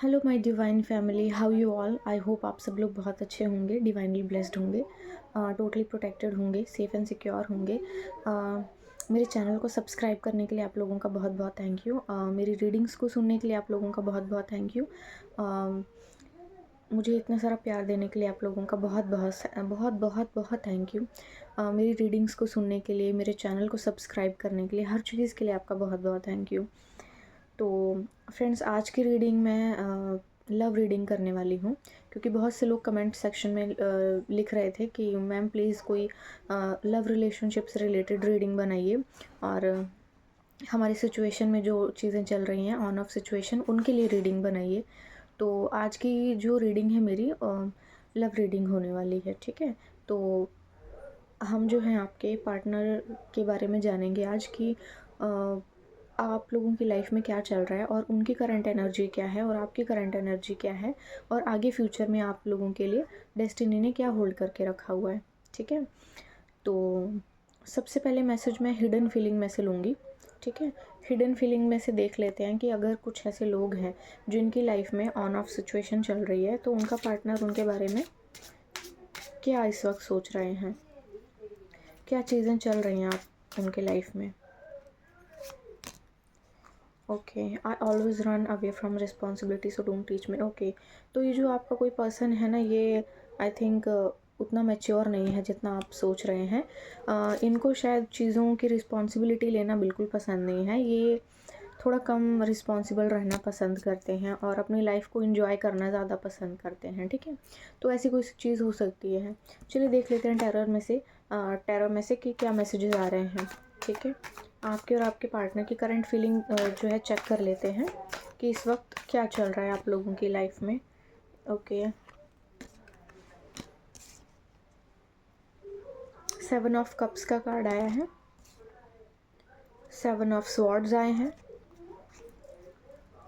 Hello my divine family, how you all. I hope आप सब लोग बहुत अच्छे होंगे, डिवाइनली ब्लेस्ड होंगे, टोटली प्रोटेक्टेड होंगे, सेफ़ एंड सिक्योर होंगे। मेरे चैनल को सब्सक्राइब करने के लिए आप लोगों का बहुत बहुत थैंक यू। मेरी रीडिंग्स को सुनने के लिए आप लोगों का बहुत बहुत थैंक यू। मुझे इतना सारा प्यार देने के लिए आप लोगों का बहुत बहुत बहुत बहुत बहुत थैंक यू। मेरी रीडिंग्स को सुनने के लिए, मेरे चैनल को सब्सक्राइब करने के लिए, हर चीज़ के लिए आपका बहुत बहुत थैंक यू। तो फ्रेंड्स, आज की रीडिंग मैं लव रीडिंग करने वाली हूँ, क्योंकि बहुत से लोग कमेंट सेक्शन में लिख रहे थे कि मैम प्लीज़ कोई लव रिलेशनशिप से रिलेटेड रीडिंग बनाइए, और हमारी सिचुएशन में जो चीज़ें चल रही हैं, ऑन ऑफ सिचुएशन, उनके लिए रीडिंग बनाइए। तो आज की जो रीडिंग है मेरी लव रीडिंग होने वाली है, ठीक है। तो हम जो हैं आपके पार्टनर के बारे में जानेंगे आज कि आप लोगों की लाइफ में क्या चल रहा है, और उनकी करंट एनर्जी क्या है, और आपकी करंट एनर्जी क्या है, और आगे फ्यूचर में आप लोगों के लिए डेस्टिनी ने क्या होल्ड करके रखा हुआ है, ठीक है। तो सबसे पहले मैसेज मैं हिडन फीलिंग में से लूँगी, ठीक है। हिडन फीलिंग में से देख लेते हैं कि अगर कुछ ऐसे लोग हैं जिनकी लाइफ में ऑन ऑफ सिचुएशन चल रही है, तो उनका पार्टनर उनके बारे में क्या इस वक्त सोच रहे हैं, क्या चीज़ें चल रही हैं आप उनके लाइफ में। Okay, I always run away from responsibility, so don't teach me. Okay, तो ये जो आपका कोई पर्सन है ना, ये आई थिंक उतना मैच्योर नहीं है जितना आप सोच रहे हैं। इनको शायद चीज़ों की रिस्पॉन्सिबिलिटी लेना बिल्कुल पसंद नहीं है। ये थोड़ा कम रिस्पॉन्सिबल रहना पसंद करते हैं, और अपनी लाइफ को एंजॉय करना ज़्यादा पसंद करते हैं, ठीक है। तो ऐसी कोई चीज़ हो सकती है। चलिए देख लेते हैं टेरर में से कि क्या मैसेजेस आ रहे हैं, ठीक है। आपके और आपके पार्टनर की करंट फीलिंग जो है चेक कर लेते हैं कि इस वक्त क्या चल रहा है आप लोगों की लाइफ में। ओके, 7 ऑफ कप्स का कार्ड आया है, 7 ऑफ स्वॉर्ड्स आए हैं।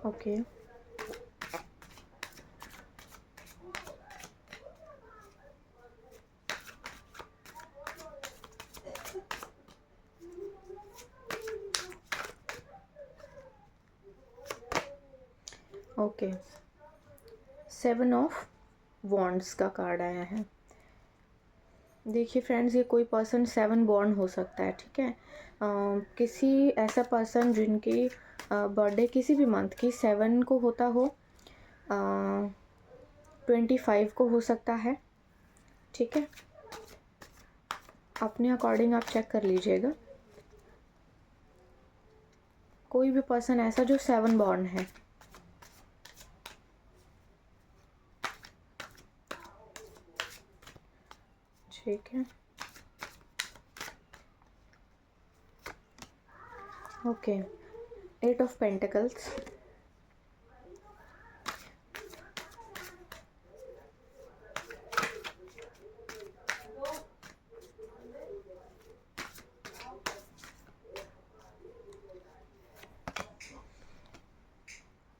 ओके, ओके, 7 ऑफ वॉन्ड्स का कार्ड आया है। देखिए फ्रेंड्स, ये कोई पर्सन 7 बॉर्न हो सकता है, ठीक है। किसी ऐसा पर्सन जिनकी बर्थडे किसी भी मंथ की 7 को होता हो, 25 को हो सकता है, ठीक है। अपने अकॉर्डिंग आप चेक कर लीजिएगा। कोई भी पर्सन ऐसा जो 7 बॉर्न है, ठीक है। Okay, 8 of pentacles,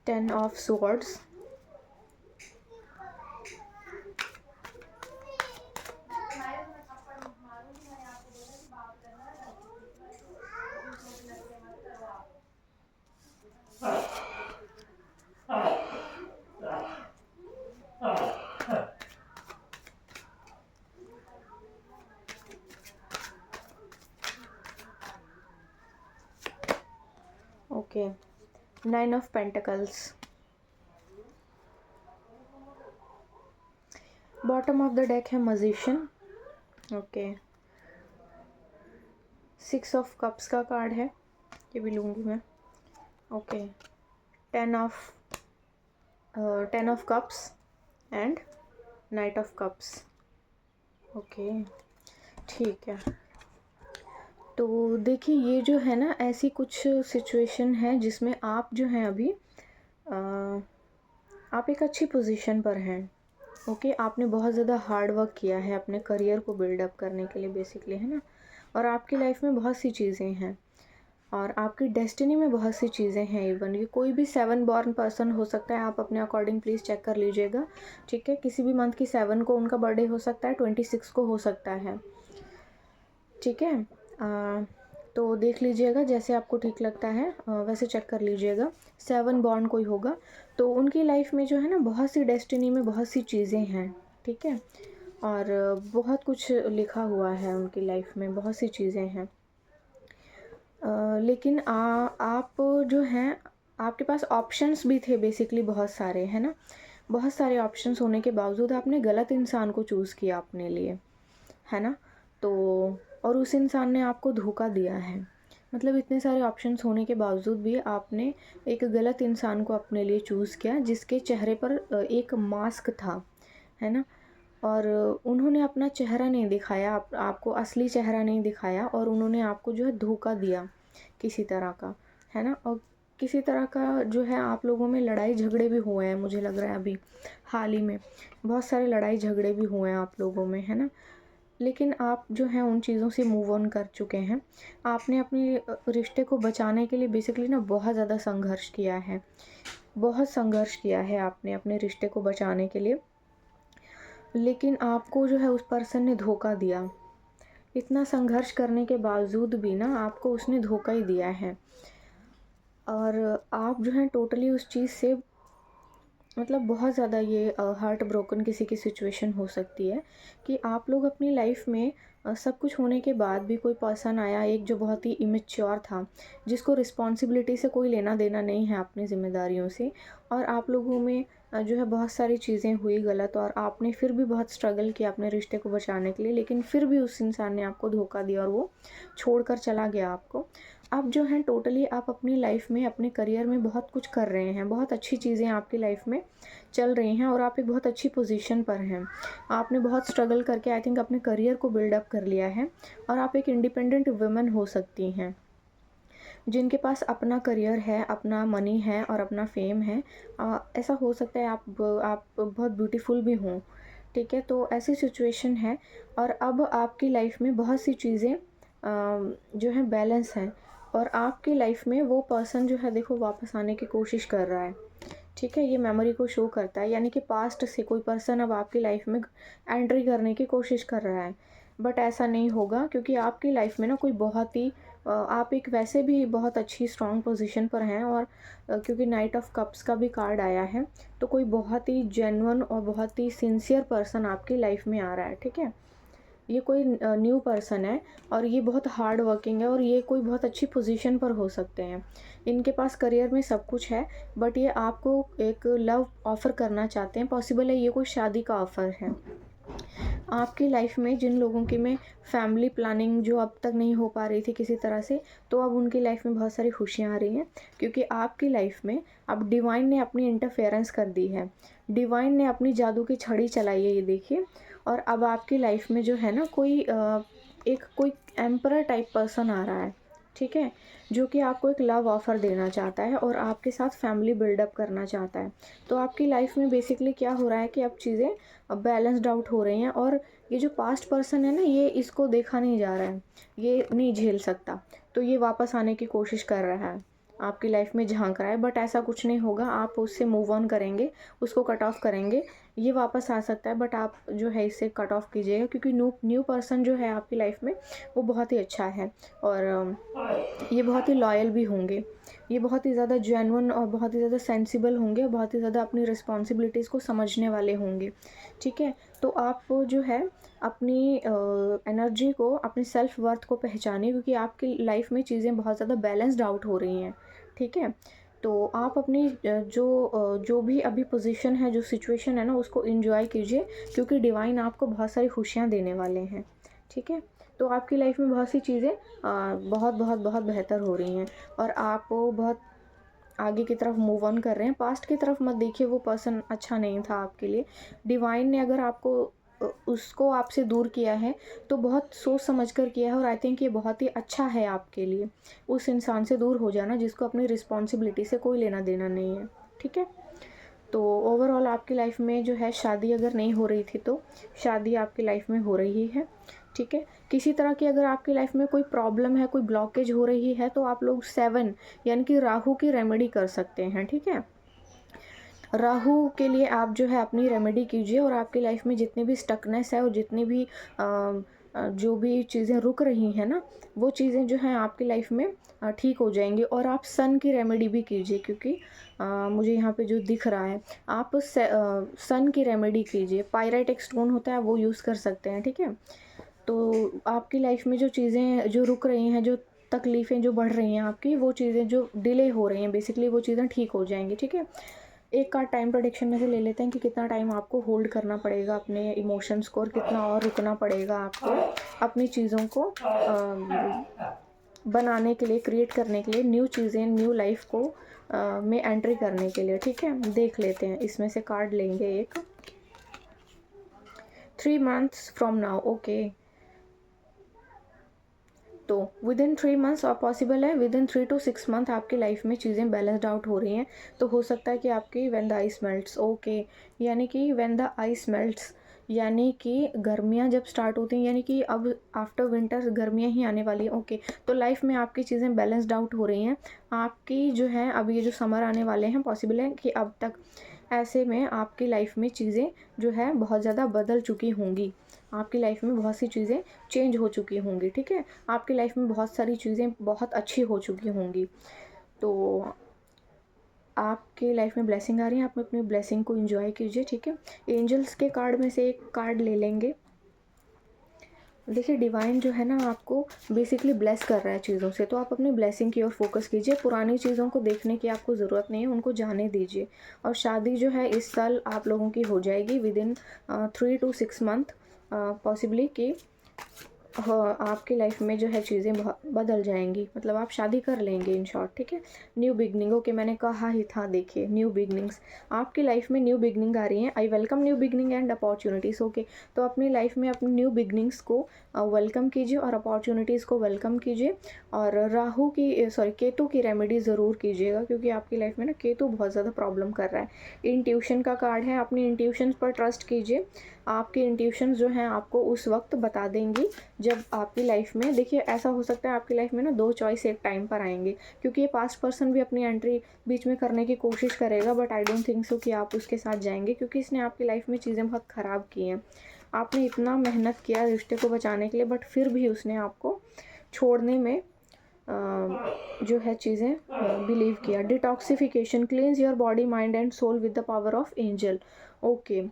ten of swords, okay, 9 of pentacles, bottom of the deck है मजिशियन। ओके, 6 ऑफ कप्स का कार्ड है, ये भी लूँगी मैं। Okay, 10 of cups and night of cups. Okay, ठीक है। तो देखिए, ये जो है ना, ऐसी कुछ सिचुएशन है जिसमें आप जो हैं अभी आप एक अच्छी पोजीशन पर हैं। ओके, आपने बहुत ज़्यादा हार्ड वर्क किया है अपने करियर को बिल्डअप करने के लिए बेसिकली, है ना। और आपकी लाइफ में बहुत सी चीज़ें हैं, और आपकी डेस्टिनी में बहुत सी चीज़ें हैं। इवन ये कोई भी 7 बॉर्न पर्सन हो सकता है, आप अपने अकॉर्डिंग प्लीज़ चेक कर लीजिएगा, ठीक है। किसी भी मंथ की 7 को उनका बर्थडे हो सकता है, 26 को हो सकता है, ठीक है। तो देख लीजिएगा, जैसे आपको ठीक लगता है वैसे चेक कर लीजिएगा। 7 बॉन्ड कोई होगा, तो उनकी लाइफ में जो है ना बहुत सी डेस्टिनी में बहुत सी चीज़ें हैं, ठीक है। और बहुत कुछ लिखा हुआ है उनकी लाइफ में, बहुत सी चीज़ें हैं। लेकिन आप जो हैं, आपके पास ऑप्शंस भी थे बेसिकली बहुत सारे, है ना। बहुत सारे ऑप्शंस होने के बावजूद आपने गलत इंसान को चूज़ किया अपने लिए, है ना। तो और उस इंसान ने आपको धोखा दिया है। मतलब इतने सारे ऑप्शंस होने के बावजूद भी आपने एक गलत इंसान को अपने लिए चूज़ किया, जिसके चेहरे पर एक मास्क था, है ना। और उन्होंने अपना चेहरा नहीं दिखाया, आपको असली चेहरा नहीं दिखाया, और उन्होंने आपको जो है धोखा दिया किसी तरह का, है ना। और किसी तरह का जो है आप लोगों में लड़ाई झगड़े भी हुए हैं, मुझे लग रहा है अभी हाल ही में बहुत सारे लड़ाई झगड़े भी हुए हैं आप लोगों में, है ना। लेकिन आप जो हैं उन चीज़ों से मूव ऑन कर चुके हैं। आपने अपने रिश्ते को बचाने के लिए बेसिकली ना बहुत ज़्यादा संघर्ष किया है, बहुत संघर्ष किया है आपने अपने रिश्ते को बचाने के लिए। लेकिन आपको जो है उस पर्सन ने धोखा दिया। इतना संघर्ष करने के बावजूद भी ना आपको उसने धोखा ही दिया है। और आप जो हैं टोटली उस चीज़ से मतलब बहुत ज़्यादा ये हार्ट ब्रोकन किसी की सिचुएशन हो सकती है कि आप लोग अपनी लाइफ में सब कुछ होने के बाद भी कोई पर्सन आया एक जो बहुत ही इमेच्योर था, जिसको रिस्पॉन्सिबिलिटी से कोई लेना देना नहीं है अपनी ज़िम्मेदारियों से। और आप लोगों में जो है बहुत सारी चीज़ें हुई गलत, और आपने फिर भी बहुत स्ट्रगल किया अपने रिश्ते को बचाने के लिए, लेकिन फिर भी उस इंसान ने आपको धोखा दिया और वो छोड़ कर चला गया आपको। आप जो हैं टोटली आप अपनी लाइफ में, अपने करियर में बहुत कुछ कर रहे हैं, बहुत अच्छी चीज़ें आपकी लाइफ में चल रही हैं, और आप एक बहुत अच्छी पोजीशन पर हैं। आपने बहुत स्ट्रगल करके आई थिंक अपने करियर को बिल्डअप कर लिया है, और आप एक इंडिपेंडेंट वुमन हो सकती हैं, जिनके पास अपना करियर है, अपना मनी है और अपना फेम है। ऐसा हो सकता है आप बहुत ब्यूटीफुल भी हों, ठीक है। तो ऐसी सिचुएशन है, और अब आपकी लाइफ में बहुत सी चीज़ें जो है बैलेंस हैं, और आपकी लाइफ में वो पर्सन जो है देखो वापस आने की कोशिश कर रहा है, ठीक है। ये मेमोरी को शो करता है, यानी कि पास्ट से कोई पर्सन अब आपकी लाइफ में एंट्री करने की कोशिश कर रहा है। बट ऐसा नहीं होगा, क्योंकि आपकी लाइफ में ना कोई बहुत ही आप एक वैसे भी बहुत अच्छी स्ट्रॉन्ग पोजीशन पर हैं, और क्योंकि नाइट ऑफ कप्स का भी कार्ड आया है, तो कोई बहुत ही जेन्युइन और बहुत ही सिंसियर पर्सन आपकी लाइफ में आ रहा है, ठीक है। ये कोई न्यू पर्सन है, और ये बहुत हार्ड वर्किंग है, और ये कोई बहुत अच्छी पोजीशन पर हो सकते हैं। इनके पास करियर में सब कुछ है, बट ये आपको एक लव ऑफ़र करना चाहते हैं। पॉसिबल है ये कोई शादी का ऑफ़र है। आपकी लाइफ में जिन लोगों की में फैमिली प्लानिंग जो अब तक नहीं हो पा रही थी किसी तरह से, तो अब उनकी लाइफ में बहुत सारी खुशियाँ आ रही हैं, क्योंकि आपकी लाइफ में अब डिवाइन ने अपनी इंटरफेरेंस कर दी है। डिवाइन ने अपनी जादू की छड़ी चलाई है, ये देखिए। और अब आपकी लाइफ में जो है ना कोई एम्परर टाइप पर्सन आ रहा है, ठीक है, जो कि आपको एक लव ऑफ़र देना चाहता है और आपके साथ फैमिली बिल्डअप करना चाहता है। तो आपकी लाइफ में बेसिकली क्या हो रहा है कि अब चीज़ें बैलेंस्ड आउट हो रही हैं, और ये जो पास्ट पर्सन है ना, ये इसको देखा नहीं जा रहा है, ये नहीं झेल सकता, तो ये वापस आने की कोशिश कर रहा है, आपकी लाइफ में झांक रहा है। बट ऐसा कुछ नहीं होगा, आप उससे मूव ऑन करेंगे, उसको कट ऑफ करेंगे। ये वापस आ सकता है, बट आप जो है इससे कट ऑफ कीजिएगा, क्योंकि न्यू पर्सन जो है आपकी लाइफ में वो बहुत ही अच्छा है, और ये बहुत ही लॉयल भी होंगे। ये बहुत ही ज़्यादा जेन्युइन और बहुत ही ज़्यादा सेंसिबल होंगे, और बहुत ही ज़्यादा अपनी रिस्पॉन्सिबिलिटीज़ को समझने वाले होंगे, ठीक है। तो आप जो है अपनी एनर्जी को, अपनी सेल्फ वर्थ को पहचानिए, क्योंकि आपकी लाइफ में चीज़ें बहुत ज़्यादा बैलेंस्ड आउट हो रही हैं, ठीक है। तो आप अपनी जो भी अभी पोजीशन है, जो सिचुएशन है ना, उसको एंजॉय कीजिए, क्योंकि डिवाइन आपको बहुत सारी खुशियाँ देने वाले हैं, ठीक है। तो आपकी लाइफ में बहुत सी चीज़ें बहुत बहुत बहुत बेहतर हो रही हैं, और आप बहुत आगे की तरफ मूव ऑन कर रहे हैं। पास्ट की तरफ मत देखिए, वो पर्सन अच्छा नहीं था आपके लिए। डिवाइन ने अगर आपको उसको आपसे दूर किया है, तो बहुत सोच समझ कर किया है, और आई थिंक ये बहुत ही अच्छा है आपके लिए। उस इंसान से दूर हो जाना जिसको अपनी रिस्पॉन्सिबिलिटी से कोई लेना देना नहीं है, ठीक है। तो ओवरऑल आपकी लाइफ में जो है शादी अगर नहीं हो रही थी, तो शादी आपकी लाइफ में हो रही है, ठीक है। किसी तरह की अगर आपकी लाइफ में कोई प्रॉब्लम है, कोई ब्लॉकेज हो रही है, तो आप लोग 7 यानी कि राहु की रेमेडी कर सकते हैं, ठीक है। राहु के लिए आप जो है अपनी रेमेडी कीजिए, और आपकी लाइफ में जितनी भी स्टकनेस है, और जितनी भी जो भी चीज़ें रुक रही हैं ना, वो चीज़ें जो हैं आपकी लाइफ में ठीक हो जाएंगी। और आप सन की रेमेडी भी कीजिए, क्योंकि मुझे यहाँ पे जो दिख रहा है, आप सन की रेमेडी कीजिए। पायराइट एक स्टोन होता है, वो यूज़ कर सकते हैं, ठीक है। तो आपकी लाइफ में जो चीज़ें जो रुक रही हैं, जो तकलीफ़ें जो बढ़ रही हैं आपकी, वो चीज़ें जो डिले हो रही हैं बेसिकली, वो चीज़ें ठीक हो जाएंगी, ठीक है। एक कार्ड टाइम प्रोडिक्शन में से ले लेते हैं कि कितना टाइम आपको होल्ड करना पड़ेगा अपने इमोशंस को, और कितना और रुकना पड़ेगा आपको अपनी चीज़ों को बनाने के लिए, क्रिएट करने के लिए, न्यू चीज़ें, न्यू लाइफ को में एंट्री करने के लिए, ठीक है। देख लेते हैं, इसमें से कार्ड लेंगे एक। 3 मंथ्स फ्रॉम नाउ, ओके। तो विदिन 3 मंथ्स और पॉसिबल है, विदिन 3 to 6 मंथ आपकी लाइफ में चीज़ें बैलेंस्ड आउट हो रही हैं। तो हो सकता है कि आपकी when the ice melts, okay, यानी कि व्हेन द आइस मेल्ट्स, यानी कि गर्मियाँ जब स्टार्ट होती हैं, यानी कि अब आफ्टर विंटर गर्मियाँ ही आने वाली हैं, ओके। तो लाइफ में आपकी चीज़ें बैलेंस्ड आउट हो रही हैं। आपकी जो है, अब ये जो समर आने वाले हैं, पॉसिबल है कि अब तक ऐसे में आपकी लाइफ में चीज़ें जो है बहुत ज़्यादा बदल चुकी होंगी। आपकी लाइफ में बहुत सी चीज़ें चेंज हो चुकी होंगी, ठीक है। आपकी लाइफ में बहुत सारी चीज़ें बहुत अच्छी हो चुकी होंगी। तो आपके लाइफ में ब्लेसिंग आ रही है, आप अपनी ब्लेसिंग को एंजॉय कीजिए, ठीक है। एंजल्स के कार्ड में से एक कार्ड ले लेंगे। देखिए, डिवाइन जो है ना, आपको बेसिकली ब्लेस कर रहा है चीज़ों से, तो आप अपनी ब्लेसिंग की ओर फोकस कीजिए। पुरानी चीज़ों को देखने की आपको ज़रूरत नहीं है, उनको जाने दीजिए। और शादी जो है इस साल आप लोगों की हो जाएगी विदिन 3 to 6 मंथ, पॉसिबली कि हाँ, आपकी लाइफ में जो है चीज़ें बहुत बदल जाएंगी, मतलब आप शादी कर लेंगे इन शॉर्ट, ठीक है। न्यू बिगनिंग, ओके, मैंने कहा ही था, देखिए न्यू बिगनिंग्स आपकी लाइफ में न्यू बिगनिंग आ रही हैं। I welcome new beginning and opportunities, okay. तो अपनी लाइफ में अपनी न्यू बिगनिंग्स को वेलकम कीजिए और अपॉर्चुनिटीज़ को वेलकम कीजिए। और राहु की, सॉरी, केतु की रेमेडी ज़रूर कीजिएगा, क्योंकि आपकी लाइफ में ना केतु बहुत ज़्यादा प्रॉब्लम कर रहा है। इंट्यूशन का कार्ड है, अपनी इंट्यूशन पर ट्रस्ट कीजिए। आपकी इंट्यूशंस जो हैं आपको उस वक्त बता देंगी जब आपकी लाइफ में, देखिए ऐसा हो सकता है आपकी लाइफ में ना 2 चॉइस एक टाइम पर आएंगे, क्योंकि ये पास्ट पर्सन भी अपनी एंट्री बीच में करने की कोशिश करेगा, but I don't think so कि आप उसके साथ जाएंगे, क्योंकि इसने आपकी लाइफ में चीज़ें बहुत ख़राब की हैं। आपने इतना मेहनत किया रिश्ते को बचाने के लिए, बट फिर भी उसने आपको छोड़ने में जो है चीज़ें बिलीव किया। Detoxification, cleanse your body, mind and soul with the power of angel, okay.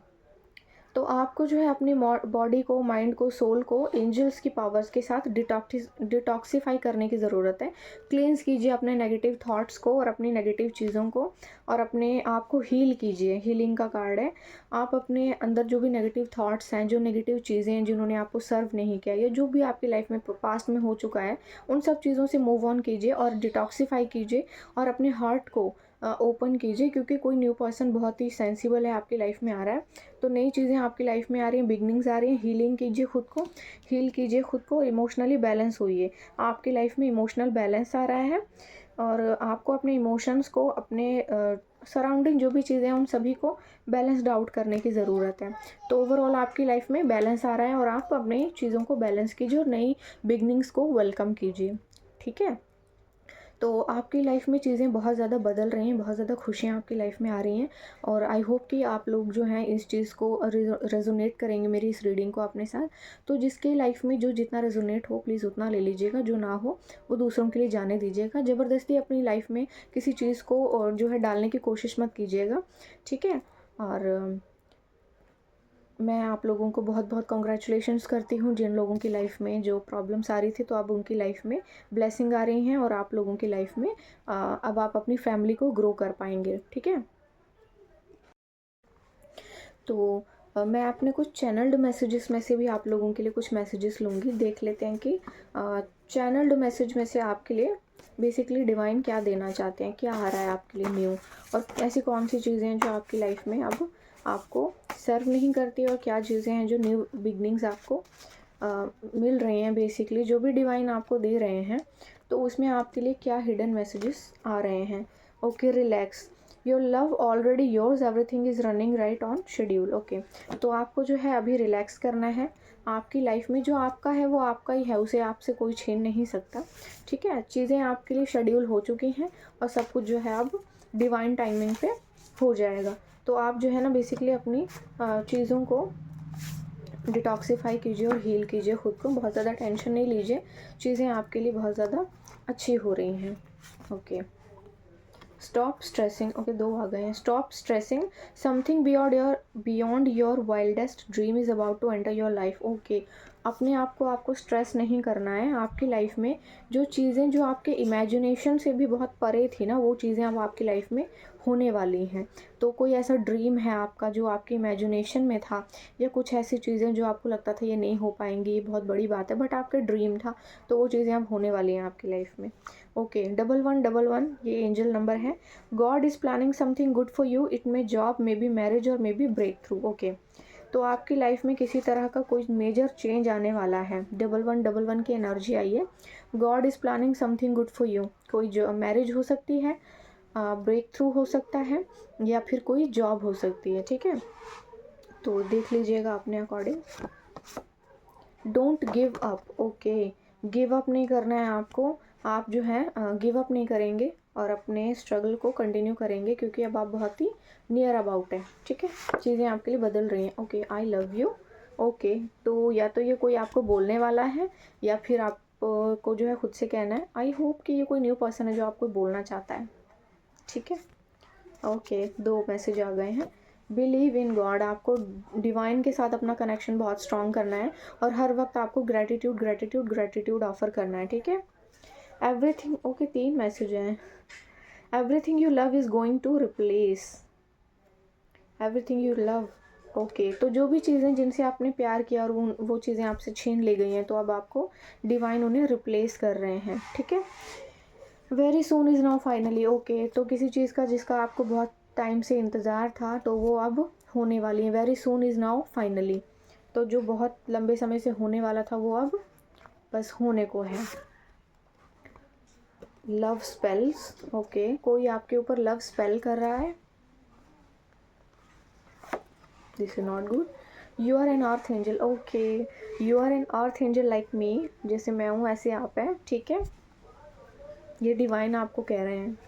तो आपको जो है अपनी बॉडी को, माइंड को, सोल को एंजल्स की पावर्स के साथ डिटॉक्सिफाई करने की ज़रूरत है। क्लींस कीजिए अपने नेगेटिव थॉट्स को और अपनी नेगेटिव चीज़ों को, और अपने आप को हील कीजिए। हीलिंग का कार्ड है। आप अपने अंदर जो भी नेगेटिव थॉट्स हैं, जो नेगेटिव चीज़ें हैं जिन्होंने आपको सर्व नहीं किया, या जो भी आपकी लाइफ में पास्ट में हो चुका है, उन सब चीज़ों से मूव ऑन कीजिए और डिटॉक्सिफाई कीजिए और अपने हार्ट को ओपन कीजिए, क्योंकि कोई न्यू पर्सन बहुत ही सेंसिबल है आपकी लाइफ में आ रहा है। तो नई चीज़ें आपकी लाइफ में आ रही हैं, बिगनिंग्स आ रही हैं। हीलिंग कीजिए खुद को, हील कीजिए खुद को, इमोशनली बैलेंस होइए। आपकी लाइफ में इमोशनल बैलेंस आ रहा है, और आपको अपने इमोशंस को, अपने सराउंडिंग जो भी चीज़ें हैं, उन सभी को बैलेंस्ड आउट करने की ज़रूरत है। तो ओवरऑल आपकी लाइफ में बैलेंस आ रहा है, और आप अपनी चीज़ों को बैलेंस कीजिए और नई बिगनिंग्स को वेलकम कीजिए, ठीक है। तो आपकी लाइफ में चीज़ें बहुत ज़्यादा बदल रही हैं, बहुत ज़्यादा खुशियाँ आपकी लाइफ में आ रही हैं, और आई होप कि आप लोग जो हैं इस चीज़ को रेजोनेट करेंगे मेरी इस रीडिंग को अपने साथ। तो जिसके लाइफ में जो जितना रेजोनेट हो, प्लीज़ उतना ले लीजिएगा, जो ना हो वो दूसरों के लिए जाने दीजिएगा। ज़बरदस्ती अपनी लाइफ में किसी चीज़ को और जो है डालने की कोशिश मत कीजिएगा, ठीक है। और मैं आप लोगों को बहुत बहुत कॉन्ग्रेचुलेशंस करती हूँ, जिन लोगों की लाइफ में जो प्रॉब्लम्स आ रही थी, तो अब उनकी लाइफ में ब्लेसिंग आ रही हैं, और आप लोगों की लाइफ में अब आप अपनी फैमिली को ग्रो कर पाएंगे, ठीक है। तो मैं अपने कुछ चैनल्ड मैसेजेस में से भी आप लोगों के लिए कुछ मैसेजेस लूँगी। देख लेते हैं कि चैनल्ड मैसेज में से आपके लिए बेसिकली डिवाइन क्या देना चाहते हैं, क्या आ रहा है आपके लिए न्यू, और ऐसी कौन सी चीज़ें हैं जो आपकी लाइफ में अब आपको सर्व नहीं करती, और क्या चीज़ें हैं जो न्यू बिगनिंग्स आपको मिल रही हैं। बेसिकली जो भी डिवाइन आपको दे रहे हैं, तो उसमें आपके लिए क्या हिडन मैसेजेस आ रहे हैं। Okay, relax, your love already yours, everything is running right on schedule, okay. तो आपको जो है अभी रिलैक्स करना है। आपकी लाइफ में जो आपका है वो आपका ही है, उसे आपसे कोई छीन नहीं सकता, ठीक है। चीज़ें आपके लिए शेड्यूल हो चुकी हैं, और सब कुछ जो है अब डिवाइन टाइमिंग पे हो जाएगा। तो आप जो है ना बेसिकली अपनी चीज़ों को डिटॉक्सीफाई कीजिए और हील कीजिए खुद को, बहुत ज़्यादा टेंशन नहीं लीजिए, चीज़ें आपके लिए बहुत ज़्यादा अच्छी हो रही हैं। ओके, स्टॉप स्ट्रेसिंग, ओके 2 आ गए हैं। Stop stressing, something beyond your wildest dream is about to enter your life. Okay, अपने आप को आपको स्ट्रेस नहीं करना है। आपकी लाइफ में जो चीज़ें जो आपके इमेजिनेशन से भी बहुत परे थी ना, वो चीज़ें अब आपकी लाइफ में होने वाली हैं। तो कोई ऐसा ड्रीम है आपका जो आपकी इमेजिनेशन में था, या कुछ ऐसी चीज़ें जो आपको लगता था ये नहीं हो पाएंगी, ये बहुत बड़ी बात है, बट आपका ड्रीम था, तो वो चीज़ें अब होने वाली हैं आपकी लाइफ में। ओके, 1111 ये एंजल नंबर है। God is planning something good for you, it may job, may be marriage और may be breakthrough. Okay, तो आपकी लाइफ में किसी तरह का कोई मेजर चेंज आने वाला है। 1111 की एनर्जी आई है। God is planning something good for you, कोई जो मैरिज हो सकती है, ब्रेक थ्रू हो सकता है, या फिर कोई जॉब हो सकती है। ठीक है, तो देख लीजिएगा अपने according. Don't give up, okay, give up नहीं करना है आपको। आप जो है गिव अप नहीं करेंगे और अपने स्ट्रगल को कंटिन्यू करेंगे, क्योंकि अब आप बहुत ही नियर अबाउट है। ठीक है, चीज़ें आपके लिए बदल रही हैं। Okay, I love you. Okay, तो या तो ये कोई आपको बोलने वाला है, या फिर आप को जो है खुद से कहना है। आई होप कि ये कोई न्यू पर्सन है जो आपको बोलना चाहता है। ठीक है, ओके, 2 मैसेज आ गए हैं। बिलीव इन गॉड, आपको डिवाइन के साथ अपना कनेक्शन बहुत स्ट्रॉन्ग करना है, और हर वक्त आपको ग्रैटिट्यूड ग्रैटिट्यूड ग्रैटिट्यूड ऑफर करना है। ठीक है, एवरीथिंग, ओके 3 मैसेज हैं। Everything you love is going to replace, everything you love. Okay, तो जो भी चीज़ें जिनसे आपने प्यार किया और वो चीज़ें आपसे छीन ली गई हैं, तो अब आपको डिवाइन उन्हें रिप्लेस कर रहे हैं। ठीक है, very soon is now finally. Okay, तो किसी चीज़ का जिसका आपको बहुत टाइम से इंतज़ार था, तो वो अब होने वाली है। Very soon is now finally, तो जो बहुत लंबे समय से होने वाला था वो अब बस होने को है। लव स्पेल्स, ओके, कोई आपके ऊपर लव स्पेल कर रहा है। This is not good. You are an earth angel, okay, you are an earth angel like me, जैसे मैं हूँ ऐसे आप हैं। ठीक है, ये डिवाइन आपको कह रहे हैं।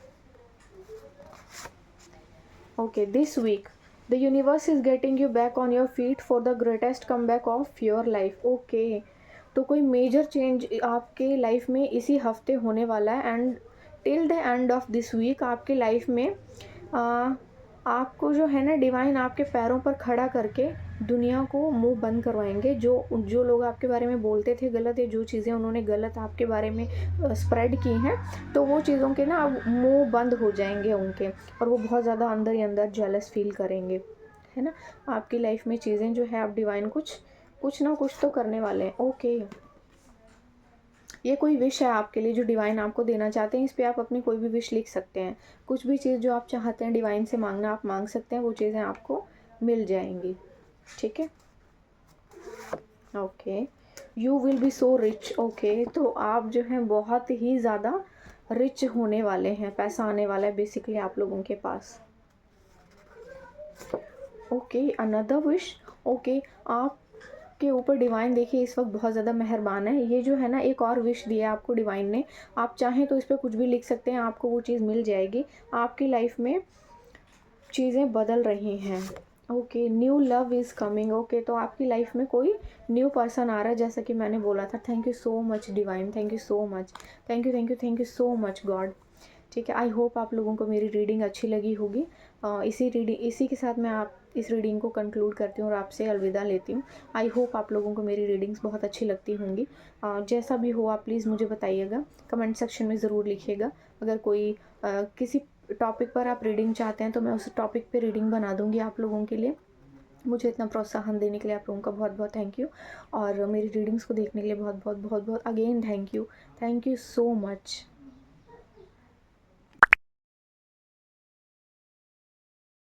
Okay, this week the universe is getting you back on your feet for the greatest come back of your life. Okay, तो कोई मेजर चेंज आपके लाइफ में इसी हफ्ते होने वाला है, and till the end of this week आपकी लाइफ में आपको जो है ना डिवाइन आपके पैरों पर खड़ा करके दुनिया को मुंह बंद करवाएंगे। जो लोग आपके बारे में बोलते थे गलत, या जो चीज़ें उन्होंने गलत आपके बारे में स्प्रेड की हैं, तो वो चीज़ों के ना अब मुंह बंद हो जाएंगे उनके, और वो बहुत ज़्यादा अंदर ही अंदर जेलस फील करेंगे, है ना। आपकी लाइफ में चीज़ें जो है आप डिवाइन कुछ ना कुछ तो करने वाले हैं। ओके, ये कोई विश है आपके लिए जो डिवाइन आपको देना चाहते हैं। इस पे आप अपनी कोई भी विश लिख सकते हैं। कुछ भी चीज़ जो आप चाहते हैं डिवाइन से मांगना, आप मांग सकते हैं, वो चीज़ें आपको मिल जाएंगी। ठीक है, okay, you will be so rich. Okay, तो आप जो हैं बहुत ही ज़्यादा रिच होने वाले हैं, पैसा आने वाला है बेसिकली आप लोगों के पास। Okay, another wish. ओके, आप के ऊपर डिवाइन देखिए इस वक्त बहुत ज़्यादा मेहरबान है। ये जो है ना एक और विश दिया है आपको डिवाइन ने, आप चाहें तो इस पर कुछ भी लिख सकते हैं, आपको वो चीज़ मिल जाएगी। आपकी लाइफ में चीज़ें बदल रही हैं। Okay, new love is coming. Okay, तो आपकी लाइफ में कोई न्यू पर्सन आ रहा है, जैसा कि मैंने बोला था। Thank you so much divine, thank you so much, thank you thank you thank you so much God. ठीक है, आई होप आप लोगों को मेरी रीडिंग अच्छी लगी होगी। इसी के साथ मैं आप इस रीडिंग को कंक्लूड करती हूँ और आपसे अलविदा लेती हूँ। आई होप आप लोगों को मेरी रीडिंग्स बहुत अच्छी लगती होंगी। जैसा भी हो आप प्लीज़ मुझे बताइएगा, कमेंट सेक्शन में ज़रूर लिखिएगा। अगर कोई किसी टॉपिक पर आप रीडिंग चाहते हैं तो मैं उस टॉपिक पे रीडिंग बना दूँगी आप लोगों के लिए। मुझे इतना प्रोत्साहन देने के लिए आप लोगों का बहुत बहुत थैंक यू, और मेरी रीडिंग्स को देखने के लिए बहुत बहुत बहुत बहुत again thank you so much.